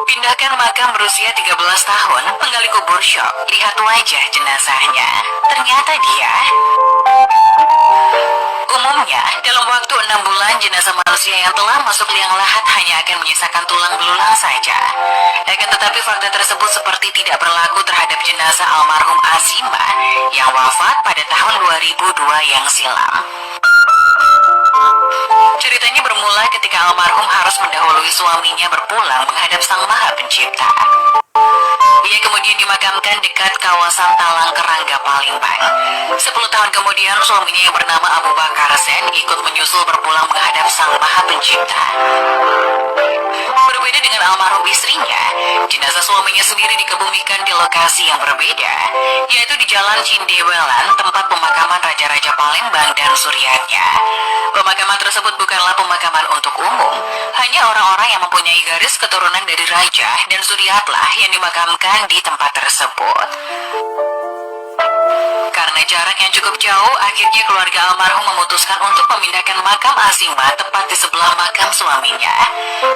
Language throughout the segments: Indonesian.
Pindahkan makam berusia 13 tahun, penggali kubur syok. Lihat wajah jenazahnya. Ternyata dia... Umumnya, dalam waktu 6 bulan, jenazah manusia yang telah masuk liang lahat hanya akan menyisakan tulang belulang saja. Akan tetapi fakta tersebut seperti tidak berlaku terhadap jenazah almarhum Azima yang wafat pada tahun 2002 yang silam. Ceritanya bermula ketika almarhum harus mendahului suaminya berpulang menghadap Sang Maha Pencipta. Ia kemudian dimakamkan dekat kawasan Talang Kerangga, Palembang. 10 tahun kemudian suaminya yang bernama Abu Bakar Zen ikut menyusul berpulang menghadap Sang Maha Pencipta. Berbeda dengan almarhum istrinya, jenazah suaminya sendiri dikebumikan di lokasi yang berbeda, yaitu di Jalan Cindewelan, tempat pemakaman Raja-Raja Palembang dan Suryatnya. Pemakaman tersebut bukanlah pemakaman untuk umum, hanya orang-orang yang mempunyai garis keturunan dari Raja dan Suryatlah yang dimakamkan di tempat tersebut. Karena jarak yang cukup jauh, akhirnya keluarga almarhum memutuskan untuk memindahkan makam Azima tepat di sebelah makam suaminya.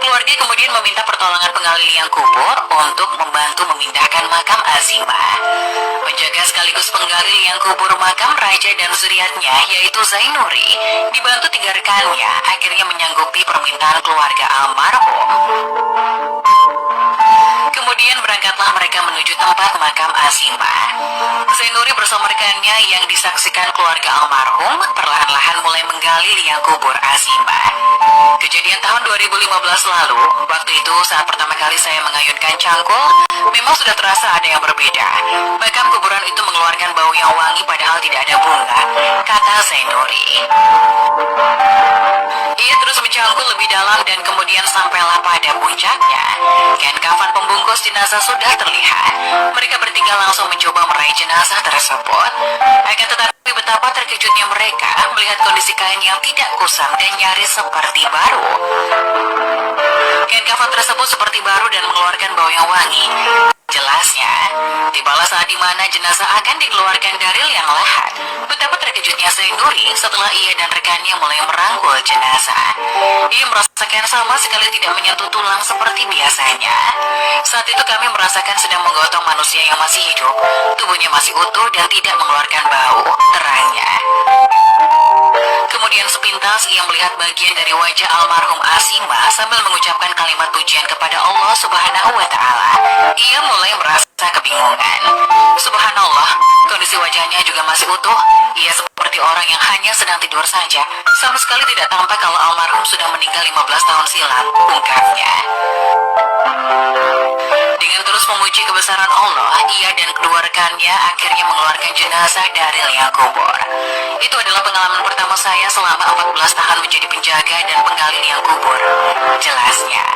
Keluarga kemudian meminta pertolongan penggali liang kubur untuk membantu memindahkan makam Azima. Penjaga sekaligus penggali liang kubur makam Raja dan Zuriatnya, yaitu Zainuri, dibantu 3 rekannya, akhirnya menyanggupi permintaan keluarga almarhum. Kemudian berangkatlah mereka menuju tempat makam Azima. Zainuri bersama rekannya yang disaksikan keluarga almarhum perlahan-lahan mulai menggali liang kubur Azima. Kejadian tahun 2015 lalu, waktu itu saat pertama kali saya mengayunkan cangkul, memang sudah terasa ada yang berbeda. Makam kuburan itu mengeluarkan bau yang wangi padahal tidak ada bunga, kata Zainuri. Ia terus mencangkul lebih dalam dan kemudian sampailah pada puncaknya. Kain kafan pembungkus jenazah sudah terlihat. Mereka bertiga langsung mencoba meraih jenazah tersebut. Akan tetapi betapa terkejutnya mereka melihat kondisi kain yang tidak kusam dan nyaris seperti baru. Kain kafan tersebut seperti baru dan mengeluarkan bau yang wangi. Jelasnya, tibalah saat dimana jenazah akan dikeluarkan dari liang lahat. Betapa terkejutnya Zainuri setelah ia dan rekannya mulai merangkul jenazah. Ia merasakan sama sekali tidak menyentuh tulang seperti biasanya. Saat itu kami merasakan sedang menggotong manusia yang masih hidup. Tubuhnya masih utuh dan tidak mengeluarkan bau, terangnya. Kemudian sepintas ia melihat bagian dari wajah almarhum Azima sambil mengucapkan kalimat pujian kepada Allah Subhanahu wa Ta'ala. Ia mulai merasa kebingungan. Subhanallah, kondisi wajahnya juga masih utuh. Ia seperti orang yang hanya sedang tidur saja. Sama sekali tidak tampak kalau almarhum sudah meninggal 15 tahun silam, ungkapnya. Dengan terus memuji kebesaran Allah, ia dan kedua rekannya akhirnya mengeluarkan jenazah dari liang kubur. Itu adalah pengalaman pertama saya selama 14 tahun menjadi penjaga dan penggali liang kubur, jelasnya.